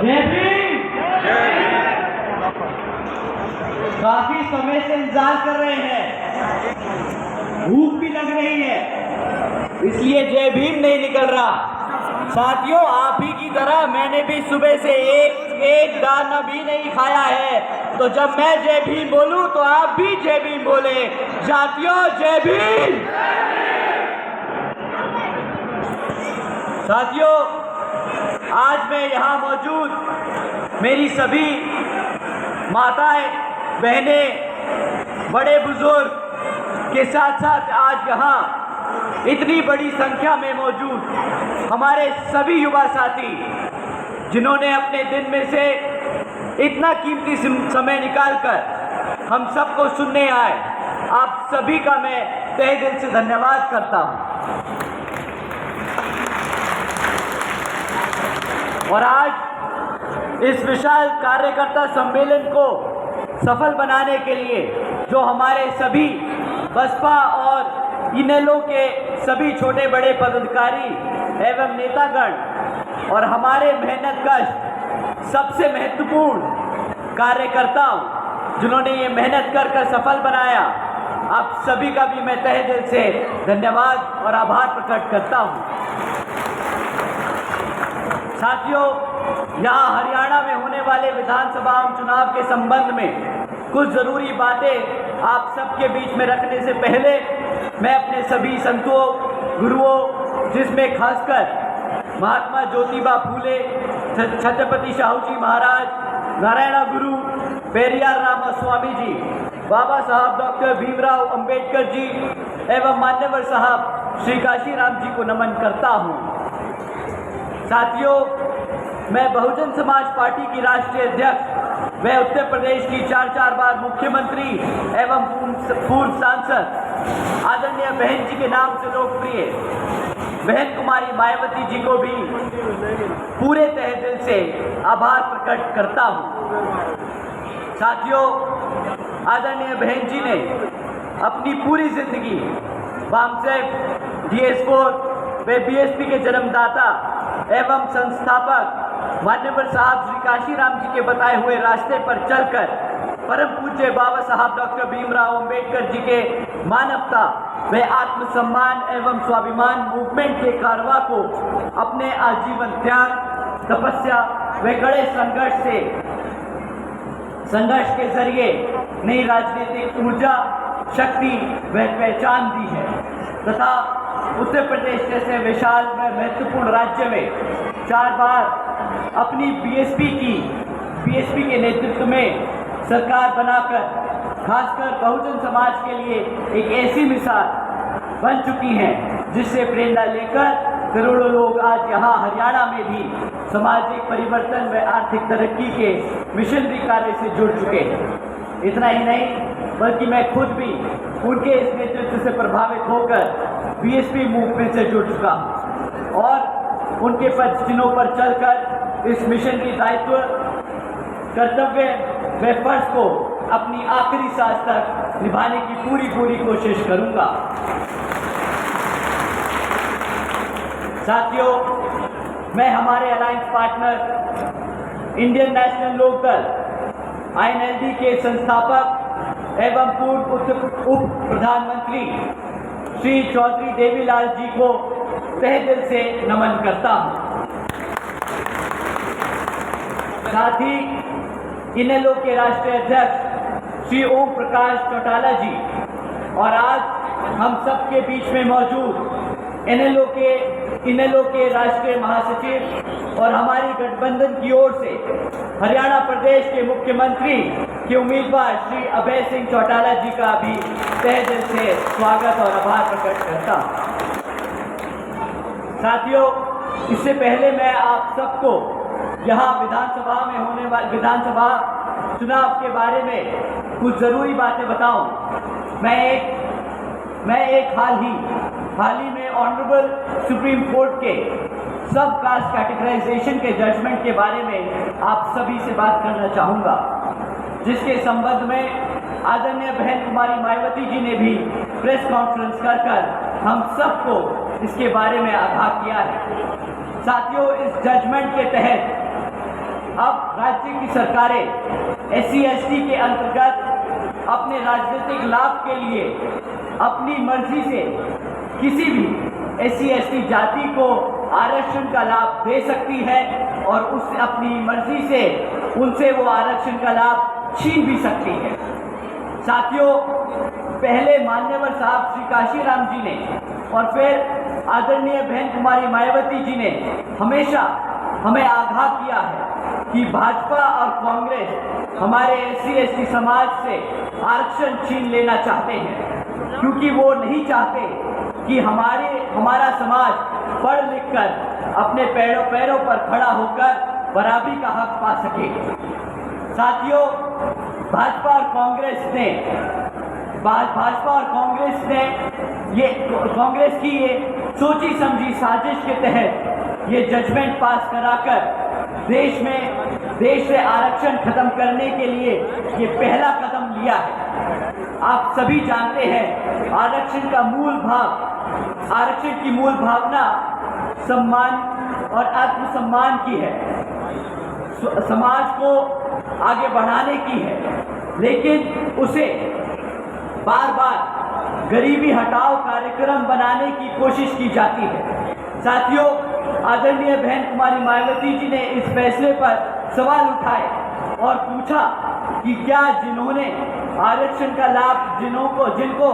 जय भीम। काफी समय से इंतजार कर रहे हैं, भूख भी लग रही है, इसलिए जय भीम नहीं निकल रहा। साथियों, आप ही की तरह मैंने भी सुबह से एक दाना भी नहीं खाया है, तो जब मैं जय भीम बोलूं तो आप भी जय भीम बोले। साथियों, जय भीम। साथियों, आज मैं यहाँ मौजूद मेरी सभी माताएं, बहनें, बड़े बुजुर्ग के साथ साथ आज यहाँ इतनी बड़ी संख्या में मौजूद हमारे सभी युवा साथी, जिन्होंने अपने दिन में से इतना कीमती समय निकालकर हम सबको सुनने आए, आप सभी का मैं तहे दिल से धन्यवाद करता हूँ। और आज इस विशाल कार्यकर्ता सम्मेलन को सफल बनाने के लिए जो हमारे सभी बसपा और इनेलो के सभी छोटे बड़े पदाधिकारी एवं नेतागण और हमारे मेहनतकश सबसे महत्वपूर्ण कार्यकर्ताओं, जिन्होंने ये मेहनत कर सफल बनाया, आप सभी का भी मैं तहे दिल से धन्यवाद और आभार प्रकट करता हूँ। साथियों, यहाँ हरियाणा में होने वाले विधानसभा चुनाव के संबंध में कुछ ज़रूरी बातें आप सबके बीच में रखने से पहले मैं अपने सभी संतों, गुरुओं, जिसमें खासकर महात्मा ज्योतिबा फूले, छत्रपति शाहू जी महाराज, नारायण गुरु, पेरियार रामास्वामी जी, बाबा साहब डॉक्टर भीमराव अंबेडकर जी एवं मान्यवर साहब श्री काशीराम जी को नमन करता हूँ। साथियों, मैं बहुजन समाज पार्टी की राष्ट्रीय अध्यक्ष व उत्तर प्रदेश की 4 बार मुख्यमंत्री एवं पूर्व सांसद आदरणीय बहन जी के नाम से लोकप्रिय बहन कुमारी मायावती जी को भी पूरे तहे दिल से आभार प्रकट करता हूँ। साथियों, आदरणीय बहन जी ने अपनी पूरी जिंदगी वामसेफ, DS4 व BSP के जन्मदाता एवं संस्थापक मान्यवर साहब श्री काशीराम जी के बताए हुए रास्ते पर चलकर परम पूज्य बाबा साहब डॉक्टर भीमराव अंबेडकर जी के मानवता व आत्मसम्मान एवं स्वाभिमान मूवमेंट के कारवा को अपने आजीवन त्याग, तपस्या व कड़े संघर्ष के जरिए नई राजनीतिक ऊर्जा, शक्ति व पहचान दी है तथा उत्तर प्रदेश जैसे विशाल व महत्वपूर्ण राज्य में 4 बार अपनी BSP के नेतृत्व में सरकार बनाकर खासकर बहुजन समाज के लिए एक ऐसी मिसाल बन चुकी हैं, जिससे प्रेरणा लेकर करोड़ों लोग आज यहाँ हरियाणा में भी सामाजिक परिवर्तन व आर्थिक तरक्की के मिशनरी कार्य से जुड़ चुके हैं। इतना ही नहीं, बल्कि मैं खुद भी उनके इस नेतृत्व से प्रभावित होकर BSP मूवमेंट से जुड़ चुका हूँ और उनके पदचिन्हों पर चलकर इस मिशन की दायित्व, कर्तव्य व फर्ज को अपनी आखिरी सांस तक निभाने की पूरी कोशिश करूंगा। साथियों, मैं हमारे alliance partner Indian national Lokdal INLD के संस्थापक एवं पूर्व उप प्रधानमंत्री श्री चौधरी देवीलाल जी को तहे दिल से नमन करता हूँ। साथ ही इनेलो के राष्ट्रीय अध्यक्ष श्री ओम प्रकाश चौटाला जी और आज हम सबके बीच में मौजूद इनेलो के राष्ट्रीय महासचिव और हमारी गठबंधन की ओर से हरियाणा प्रदेश के मुख्यमंत्री के उम्मीदवार श्री अभय सिंह चौटाला जी का भी तहे दिल से स्वागत और आभार प्रकट करता हूँ। साथियों, इससे पहले मैं आप सबको यहाँ विधानसभा में होने वाले विधानसभा चुनाव के बारे में कुछ ज़रूरी बातें बताऊं। मैं एक हाल ही में ऑनरेबल सुप्रीम कोर्ट के सब कास्ट कैटेगराइजेशन के जजमेंट के बारे में आप सभी से बात करना चाहूँगा, जिसके संबंध में आदरणीय बहन कुमारी मायावती जी ने भी प्रेस कॉन्फ्रेंस कर हम सबको इसके बारे में आगाह किया है। साथियों, इस जजमेंट के तहत अब राज्य की सरकारें SC/ST के अंतर्गत अपने राजनीतिक लाभ के लिए अपनी मर्जी से किसी भी SC/ST जाति को आरक्षण का लाभ दे सकती है और उस अपनी मर्जी से उनसे वो आरक्षण का लाभ छीन भी सकती है। साथियों, पहले मान्यवर साहब श्री काशीराम जी ने और फिर आदरणीय बहन कुमारी मायावती जी ने हमेशा हमें आगाह किया है कि भाजपा और कांग्रेस हमारे SC/ST समाज से आरक्षण छीन लेना चाहते हैं, क्योंकि वो नहीं चाहते कि हमारा समाज पढ़ लिख कर अपने पैरों पर खड़ा होकर बराबरी का हक पा सके। साथियों, भाजपा और कांग्रेस ने कांग्रेस की ये सोची समझी साजिश के तहत ये जजमेंट पास कराकर देश से आरक्षण खत्म करने के लिए ये पहला कदम लिया है। आप सभी जानते हैं आरक्षण की मूल भावना सम्मान और आत्मसम्मान की है, समाज को आगे बढ़ाने की है, लेकिन उसे बार बार गरीबी हटाओ कार्यक्रम बनाने की कोशिश की जाती है। साथियों, आदरणीय बहन कुमारी मायावती जी ने इस फैसले पर सवाल उठाए और पूछा कि क्या जिन्होंने आरक्षण का लाभ जिनको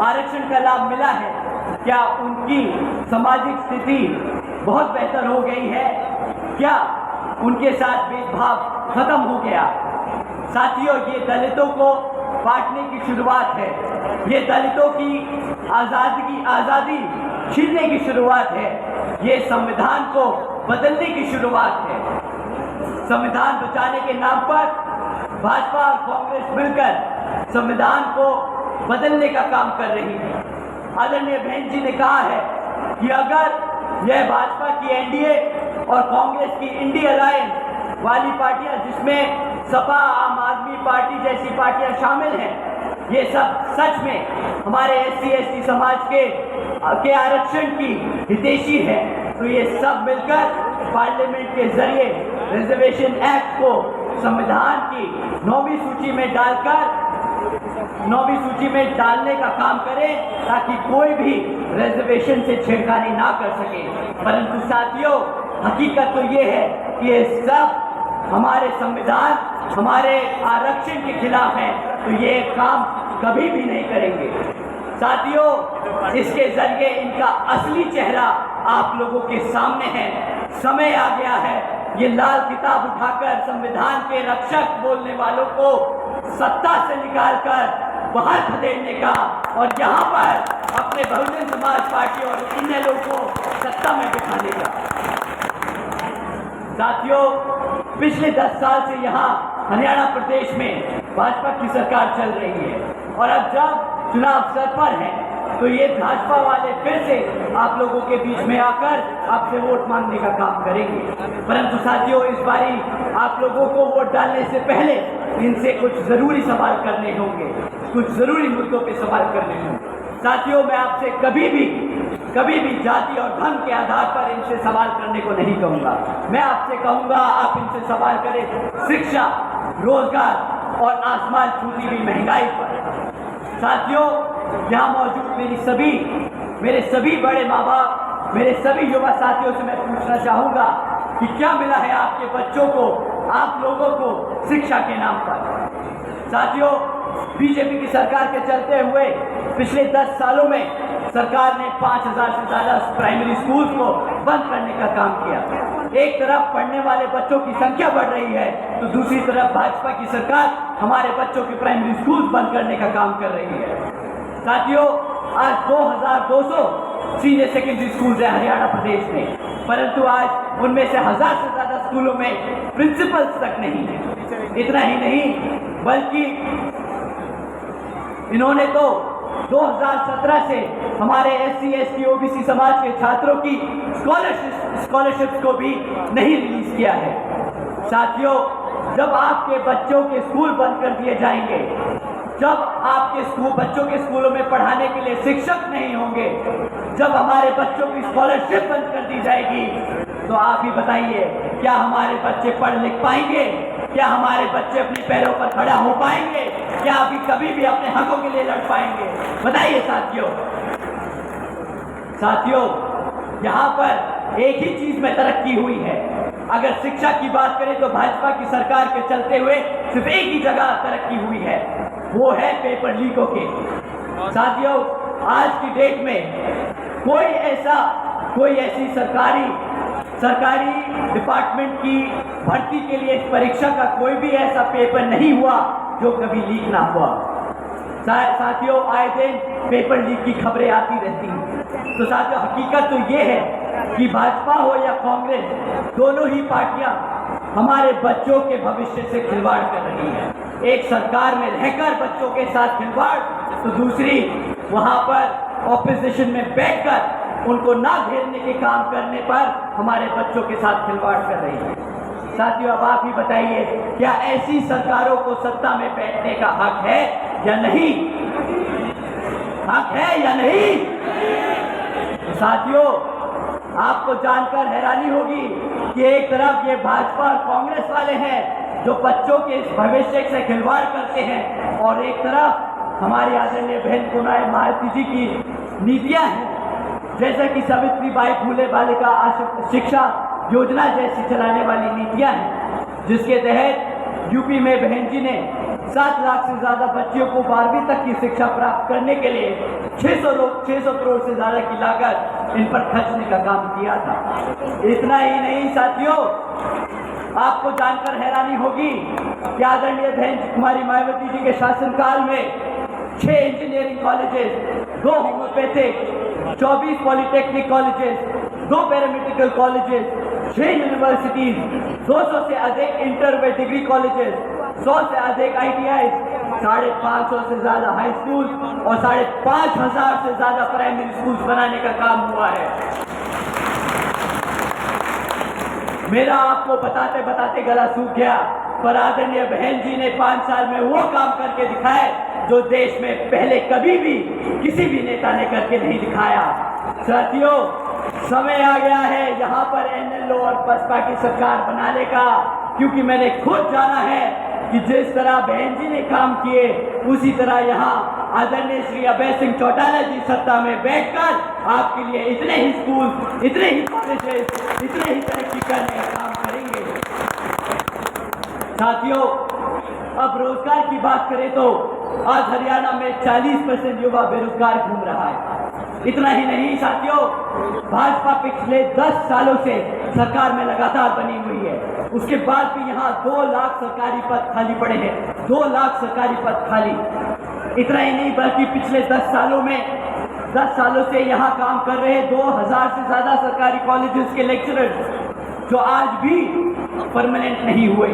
आरक्षण का लाभ मिला है, क्या उनकी सामाजिक स्थिति बहुत बेहतर हो गई है? क्या उनके साथ भेदभाव खत्म हो गया? साथियों, ये दलितों को बांटने की शुरुआत है, ये दलितों की आज़ादी छीनने की शुरुआत है, ये संविधान को बदलने की शुरुआत है। संविधान बचाने के नाम पर भाजपा और कांग्रेस मिलकर संविधान को बदलने का काम कर रही है। आदरणीय बहन जी ने कहा है कि अगर यह भाजपा की NDA और कांग्रेस की इंडिया अलायंस वाली पार्टियां, जिसमें सपा, आम आदमी पार्टी जैसी पार्टियां शामिल हैं, ये सब सच में हमारे SC/ST समाज के आरक्षण की हितैषी है, तो ये सब मिलकर पार्लियामेंट के जरिए रिजर्वेशन एक्ट को संविधान की 9वीं सूची में डालने का काम करें, ताकि कोई भी रिजर्वेशन से छेड़खानी ना कर सके। परंतु साथियों, हकीकत तो ये है कि ये सब हमारे संविधान, हमारे आरक्षण के खिलाफ है, तो ये काम कभी भी नहीं करेंगे। साथियों, इसके जरिए इनका असली चेहरा आप लोगों के सामने है। समय आ गया है ये लाल किताब उठाकर संविधान के रक्षक बोलने वालों को सत्ता से निकालकर बाहर खदेड़ने का और यहाँ पर अपने बहुजन समाज पार्टी और अन्य लोगों को सत्ता में बिठाने का। साथियों, पिछले 10 साल से यहाँ हरियाणा प्रदेश में भाजपा की सरकार चल रही है और अब जब चुनाव सर पर है तो ये भाजपा वाले फिर से आप लोगों के बीच में आकर आपसे वोट मांगने का काम करेंगे। परंतु साथियों, इस बारी आप लोगों को वोट डालने से पहले इनसे कुछ जरूरी सवाल करने होंगे, कुछ जरूरी मुद्दों पे सवाल करने होंगे। साथियों, मैं आपसे कभी भी जाति और धर्म के आधार पर इनसे सवाल करने को नहीं कहूँगा। मैं आपसे कहूँगा आप इनसे सवाल करें शिक्षा, रोजगार और आसमान छूती हुई महंगाई पर। साथियों, यहाँ मौजूद मेरे सभी बड़े माँ बाप, मेरे सभी युवा साथियों से मैं पूछना चाहूँगा कि क्या मिला है आपके बच्चों को, आप लोगों को शिक्षा के नाम पर? साथियों, बीजेपी की सरकार के चलते हुए पिछले 10 सालों में सरकार ने 5000 से ज़्यादा प्राइमरी स्कूल को बंद करने का काम किया। एक तरफ पढ़ने वाले बच्चों की संख्या बढ़ रही है, तो दूसरी तरफ भाजपा की सरकार हमारे बच्चों के प्राइमरी स्कूल बंद करने का काम कर रही है। साथियों, आज 2200 सीनियर सेकेंडरी स्कूल है हरियाणा प्रदेश में, परंतु आज उनमें से 1000 से ज़्यादा स्कूलों में प्रिंसिपल्स तक नहीं है। इतना ही नहीं, बल्कि इन्होंने तो 2017 से हमारे SC/ST OBC समाज के छात्रों की स्कॉलरशिप्स को भी नहीं रिलीज किया है। साथियों, जब आपके बच्चों के स्कूल बंद कर दिए जाएंगे, जब आपके बच्चों के स्कूलों में पढ़ाने के लिए शिक्षक नहीं होंगे, जब हमारे बच्चों की स्कॉलरशिप बंद कर दी जाएगी, तो आप ही बताइए क्या हमारे बच्चे पढ़ लिख पाएंगे? क्या हमारे बच्चे अपने पैरों पर खड़ा हो पाएंगे? क्या अभी कभी भी अपने हकों के लिए लड़ पाएंगे? बताइए साथियों, यहाँ पर एक ही चीज में तरक्की हुई है। अगर शिक्षा की बात करें तो भाजपा की सरकार के चलते हुए सिर्फ एक ही जगह तरक्की हुई है, वो है पेपर लीकों के। साथियों, आज की डेट में कोई ऐसी सरकारी डिपार्टमेंट की भर्ती के लिए इस परीक्षा का कोई भी ऐसा पेपर नहीं हुआ जो कभी लीक ना हुआ। साथियों, आए दिन पेपर लीक की खबरें आती रहती हैं। तो साथियों, हकीकत तो ये है कि भाजपा हो या कांग्रेस, दोनों ही पार्टियां हमारे बच्चों के भविष्य से खिलवाड़ कर रही हैं। एक सरकार में रहकर बच्चों के साथ खिलवाड़, तो दूसरी वहां पर ऑपोजिशन में बैठकर उनको ना घेरने के काम करने पर हमारे बच्चों के साथ खिलवाड़ कर रही है। साथियों, अब आप ही बताइए, क्या ऐसी सरकारों को सत्ता में बैठने का हक है या नहीं? हक है या नहीं? तो साथियों, आपको जानकर हैरानी होगी कि एक तरफ ये भाजपा और कांग्रेस वाले हैं जो बच्चों के इस भविष्य से खिलवाड़ करते हैं, और एक तरफ हमारी आदरणीय बहन पूर्णाई मायावती जी की नीतियां हैं, जैसे कि सावित्रीबाई फुले बालिका शिक्षा योजना जैसी चलाने वाली नीतियां हैं, जिसके तहत यूपी में बहन जी ने 7 लाख से ज्यादा बच्चियों को 12वीं तक की शिक्षा प्राप्त करने के लिए 600 करोड़ से ज्यादा की लागत इन पर खर्चने का काम किया था। इतना ही नहीं साथियों, आपको जानकर हैरानी होगी कि आदरणीय बहन कुमारी मायावती जी के शासनकाल में 6 engineering colleges, 2 homeopathic, 24 polytechnic colleges, 2 paramedical colleges, 6 universities, 200 से अधिक इंटर व डिग्री कॉलेजेस, 100 से अधिक ITI, 550 से ज्यादा हाई स्कूल और 5,500 से ज्यादा प्राइमरी स्कूल बनाने का काम हुआ है। मेरा आपको बताते बताते गला सूख गया, पर आदरणीय बहन जी ने 5 साल में वो काम करके दिखाए जो देश में पहले कभी भी किसी भी नेता ने करके नहीं दिखाया। साथियों, समय आ गया है यहाँ पर NLO और बसपा की सरकार बनाने का, क्योंकि मैंने खुद जाना है कि जिस तरह बहन जी ने काम किए उसी तरह यहाँ आदरणीय श्री अभय सिंह चौटाला जी सत्ता में बैठकर आपके लिए इतने ही स्कूल, इतने ही कॉलेजेस, इतने ही तरक्की करने का काम करेंगे। साथियों, अब रोजगार की बात करें तो आज हरियाणा में 40% युवा बेरोजगार घूम रहा है। इतना ही नहीं साथियों, भाजपा पिछले 10 सालों से सरकार में लगातार बनी हुई है, उसके बाद भी यहाँ 2 लाख सरकारी पद खाली पड़े हैं। 2 लाख सरकारी पद खाली। इतना ही नहीं बल्कि पिछले 10 सालों से यहाँ काम कर रहे 2000 से ज्यादा सरकारी कॉलेजेस के लेक्चरर्स जो आज भी परमानेंट नहीं हुए।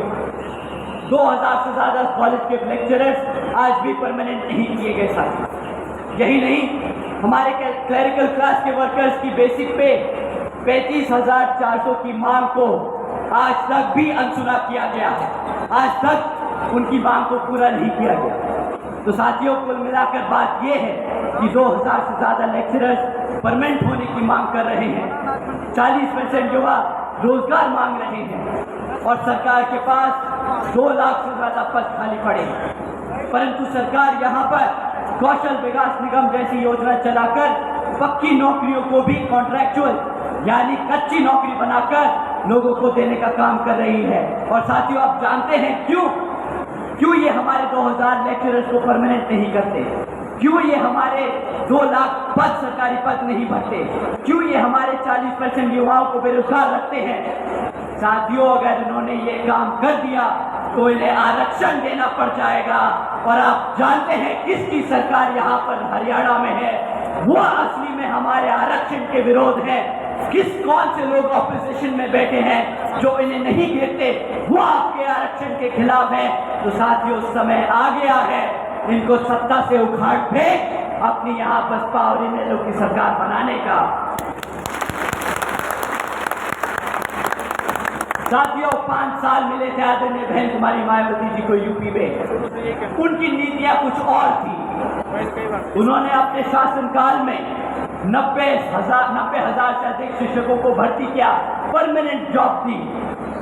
2000 से ज्यादा कॉलेज के लेक्चरर्स आज भी परमानेंट नहीं किए गए साथी। यही नहीं, हमारे क्लरिकल क्लास के वर्कर्स की बेसिक पे 35,400 की मांग को आज तक भी अनसुना किया गया है। आज तक उनकी मांग को पूरा नहीं किया गया। तो साथियों, कुल मिलाकर बात यह है कि 2000 से ज्यादा लेक्चरर्स परमानेंट होने की मांग कर रहे हैं, 40% युवा रोजगार मांग रहे हैं, और सरकार के पास 2 लाख से ज्यादा पद खाली पड़े हैं। परंतु सरकार यहाँ पर कौशल विकास निगम जैसी योजना चलाकर पक्की नौकरियों को भी कॉन्ट्रैक्चुअल यानी कच्ची नौकरी बनाकर लोगों को देने का काम कर रही है। और साथियों, आप जानते हैं क्यों ये हमारे 2000 लेक्चरर्स को परमानेंट नहीं करते? क्यों ये हमारे 2 लाख पद सरकारी पद नहीं भरते? क्यों ये हमारे 40% युवाओं को बेरोजगार रखते हैं? साथियों, अगर इन्होंने ये काम कर दिया तो इन्हें आरक्षण देना पड़ जाएगा। और आप जानते हैं किसकी सरकार यहाँ पर हरियाणा में है? वो असली में हमारे आरक्षण के विरोध है। कौन से लोग ऑपोजिशन में बैठे हैं जो इन्हें नहीं घेरते, वो आपके आरक्षण के खिलाफ है। तो साथियों, समय आ गया है इनको सत्ता से उखाड़ फेंक अपनी यहाँ बसपा और NLO की सरकार बनाने का। साथियों, 5 साल मिले थे आदरणीय बहन कुमारी मायावती जी को यूपी में। उनकी नीतियां कुछ और थी। उन्होंने अपने शासनकाल में 90,000 से अधिक शिक्षकों को भर्ती किया, परमानेंट जॉब दी।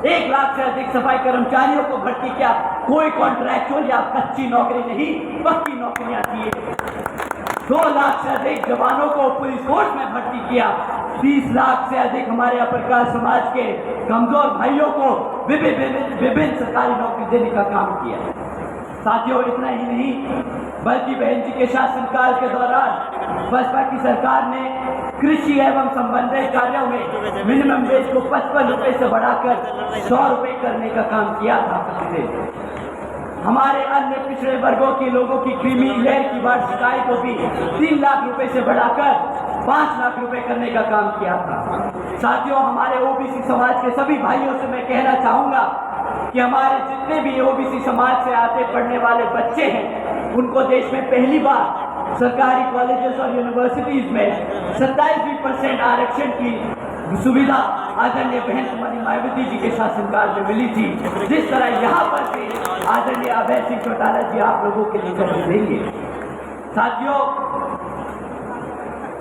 1 लाख से अधिक सफाई कर्मचारियों को भर्ती किया, कोई कॉन्ट्रैक्चुअल या कच्ची नौकरी नहीं, पक्की नौकरियां दिए। 2 लाख से अधिक जवानों को पुलिस फोर्स में भर्ती किया। 30 लाख से अधिक हमारे अपर कास्ट समाज के कमजोर भाइयों को विभिन्न सरकारी नौकरी देने का काम किया। साथियों, इतना ही नहीं बल्कि बहन जी के शासनकाल के दौरान बसपा की सरकार ने कृषि एवं संबंधित कार्यों में मिनिमम वेज को 55 रुपए से बढ़ाकर 100 रुपए करने का काम किया था प्रतिदिन। हमारे अन्य पिछड़े वर्गों के लोगों की क्रीमी लेयर की वार्षिक आय को भी 3 लाख रुपए से बढ़ाकर 5 लाख रुपए करने का काम किया था। साथियों, हमारे ओबीसी समाज के सभी भाइयों से मैं कहना चाहूंगा कि हमारे जितने भी ओबीसी समाज से आते पढ़ने वाले बच्चे हैं, उनको देश में पहली बार सरकारी कॉलेजेस और यूनिवर्सिटीज में 27% आरक्षण की सुविधा आदरणीय बहन कुमारी मायावती जी के शासनकाल में मिली थी। जिस तरह यहाँ पर भी आदरणीय अभय सिंह चौटाला जी आप लोगों के लिए देंगे। साथियों,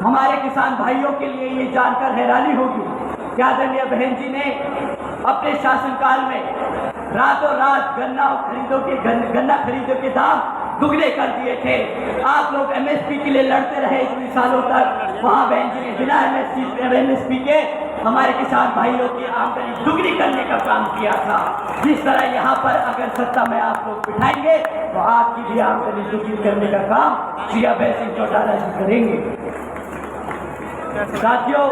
हमारे किसान भाइयों के लिए ये जानकर हैरानी होगी कि आदरणीय बहन जी ने अपने शासनकाल में रातों रात गन्ना खरीदों के दाम दुगने कर दिए थे। आप लोग एमएसपी के लिए लड़ते रहे इतने सालों तक, वहाँ बहन जी ने बिना एमएसपी के हमारे किसान भाइयों की आमदनी दुगनी करने का काम किया था। जिस तरह यहाँ पर अगर सत्ता में आप लोग बिठाएंगे तो आपकी भी आमदनी दुगनी करने का काम श्री अभय सिंह चौटाला जी करेंगे। साथियों,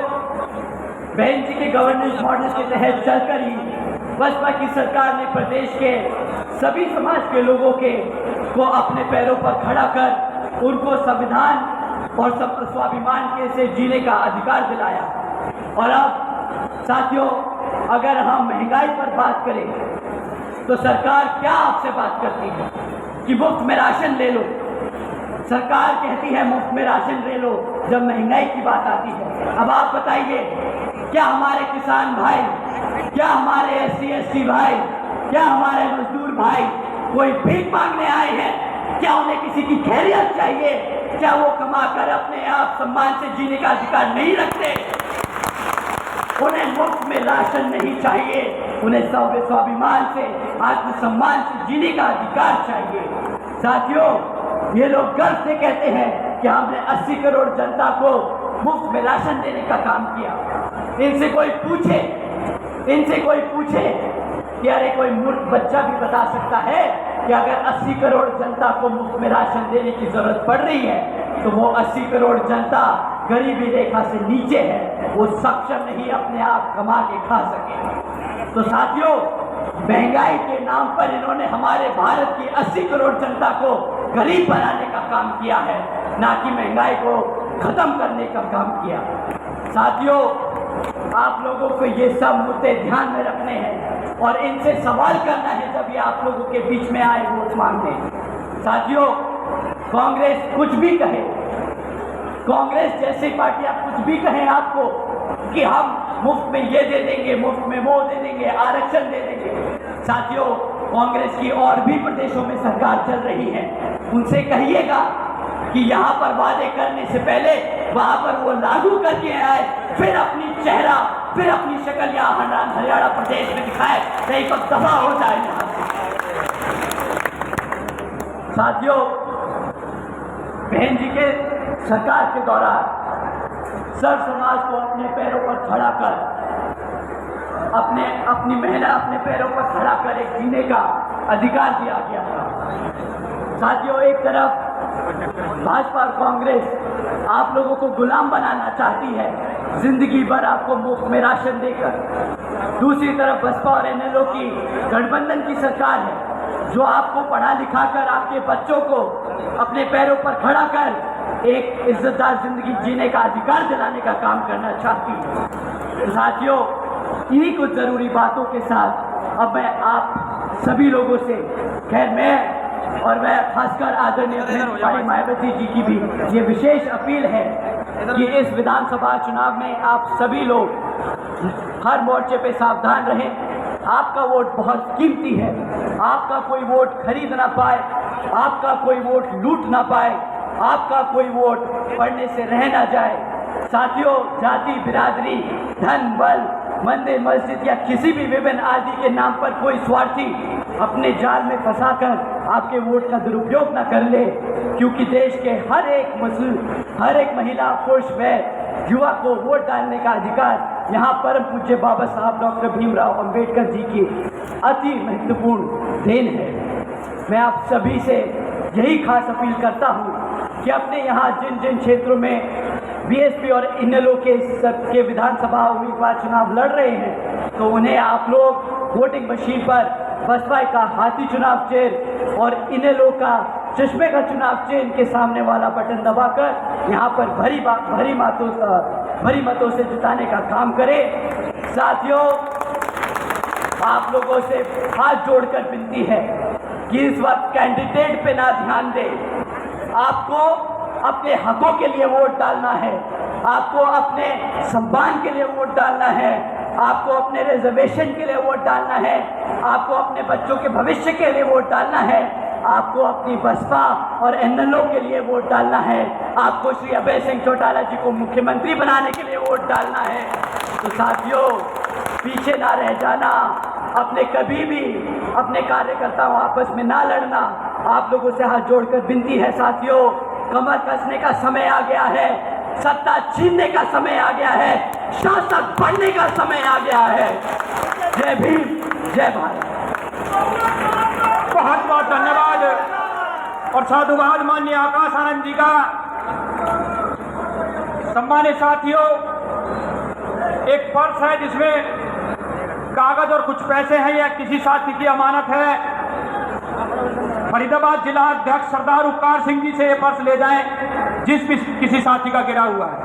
बहन जी के गवर्नेंस मॉडल के तहत चलकर ही बसपा की सरकार ने प्रदेश के सभी समाज के लोगों को अपने पैरों पर खड़ा कर उनको संविधान और स्वाभिमान के से जीने का अधिकार दिलाया। और अब साथियों, अगर हम महंगाई पर बात करें तो सरकार क्या आपसे बात करती है कि मुफ्त में राशन ले लो। सरकार कहती है मुफ्त में राशन ले लो जब महंगाई की बात आती है। अब आप बताइए, क्या हमारे किसान भाई, क्या हमारे SC/ST भाई, क्या हमारे मजदूर भाई कोई भीख मांगने आए हैं? क्या उन्हें किसी की खैरियत चाहिए? क्या वो कमाकर अपने आप सम्मान से जीने का अधिकार नहीं रखते? उन्हें मुफ्त में राशन नहीं चाहिए, उन्हें स्वाभिमान से आत्मसम्मान से जीने का अधिकार चाहिए। साथियों, ये लोग गर्व से कहते हैं कि हमने 80 करोड़ जनता को मुफ्त में राशन देने का काम किया। इनसे कोई पूछे कि अरे कोई मूर्ख बच्चा भी बता सकता है कि अगर 80 करोड़ जनता को मुफ्त में राशन देने की जरूरत पड़ रही है तो वो 80 करोड़ जनता गरीबी रेखा से नीचे है, वो सक्षम नहीं अपने आप कमा के खा सके। तो साथियों, महंगाई के नाम पर इन्होंने हमारे भारत की 80 करोड़ जनता को गरीब बनाने का काम किया है, ना कि महंगाई को खत्म करने का काम किया। साथियों, आप लोगों को ये सब मुद्दे ध्यान में रखने हैं और इनसे सवाल करना है जब ये आप लोगों के बीच में आए वोट मांगने। साथियों, कांग्रेस कुछ भी कहे, कांग्रेस जैसी पार्टियां कुछ भी कहें आपको कि हम मुफ्त में ये दे देंगे, मुफ्त में वो दे देंगे, आरक्षण दे देंगे। साथियों, कांग्रेस की और भी प्रदेशों में सरकार चल रही है, उनसे कहिएगा कि यहाँ पर वादे करने से पहले वहाँ पर वो लागू करके आए, फिर अपनी शक्ल यहाँ हरियाणा प्रदेश में दिखाए, कहीं पर दफा हो जाए यहाँ से। साथियों, बहन जी के सरकार के दौरान सर्व समाज को अपने पैरों पर खड़ा कर अपनी मेहनत अपने पैरों पर खड़ा कर एक जीने का अधिकार दिया गया था। साथियों, एक तरफ भाजपा और कांग्रेस आप लोगों को गुलाम बनाना चाहती है, जिंदगी भर आपको मुफ्त में राशन देकर। दूसरी तरफ बसपा और NLO की गठबंधन की सरकार है जो आपको पढ़ा लिखा कर आपके बच्चों को अपने पैरों पर खड़ा कर एक इज्जतदार जिंदगी जीने का अधिकार दिलाने का काम करना चाहती है। साथियों, इन्हीं कुछ जरूरी बातों के साथ अब मैं आप सभी लोगों से, खैर मैं खासकर आदरणीय बहन मायावती जी की भी ये विशेष अपील है कि इस विधानसभा चुनाव में आप सभी लोग हर मोर्चे पे सावधान रहें। आपका वोट बहुत कीमती है, आपका कोई वोट खरीद ना पाए, आपका कोई वोट लूट ना पाए, आपका कोई वोट पढ़ने से रह ना जाए। साथियों, जाति, बिरादरी, धन, बल, मंदिर, मस्जिद या किसी भी विभिन्न आदि के नाम पर कोई स्वार्थी अपने जाल में फंसाकर आपके वोट का दुरुपयोग न कर ले, क्योंकि देश के हर एक महिला, पुरुष व युवा को वोट डालने का अधिकार यहाँ परम पूज्य बाबा साहब डॉक्टर भीमराव अंबेडकर जी की अति महत्वपूर्ण देन है। मैं आप सभी से यही खास अपील करता हूँ कि अपने यहाँ जिन जिन क्षेत्रों में बीएसपी और इनेलो के विधानसभा उम्मीदवार चुनाव लड़ रहे हैं, तो उन्हें आप लोग वोटिंग मशीन पर बसपा का हाथी चुनाव चिन्ह और इनेलो का चश्मे का चुनाव चिन्ह के सामने वाला बटन दबाकर यहाँ पर भरी मतों से जिताने का काम करें। साथियों, आप लोगों से हाथ जोड़कर विनती है कि इस वक्त कैंडिडेट पे ना ध्यान दें। आपको अपने हकों के लिए वोट डालना है, आपको अपने सम्मान के लिए वोट डालना है, आपको अपने रिजर्वेशन के लिए वोट डालना है, आपको अपने बच्चों के भविष्य के लिए वोट डालना है, आपको अपनी बसपा और एनएलओ के लिए वोट डालना है, आपको श्री अभय सिंह चौटाला जी को मुख्यमंत्री बनाने के लिए वोट डालना है। तो साथियों, पीछे ना रह जाना, अपने कभी भी अपने कार्यकर्ताओं आपस में ना लड़ना। आप लोगों से हाथ जोड़कर विनती है साथियों, कमर कसने का समय आ गया है, सत्ता छीनने का समय आ गया है, शासक बनने का समय आ गया है। जय भीम, जय भारत। बहुत बहुत धन्यवाद और साधुवाद माननीय आकाश आनंद जी का। सम्मानित साथियों, एक पर्स है जिसमें कागज और कुछ पैसे हैं, या किसी साथी की अमानत है। फरीदाबाद जिला अध्यक्ष सरदार उपकार सिंह जी से ये पर्स ले जाएं जिस किसी साथी का गिरा हुआ है।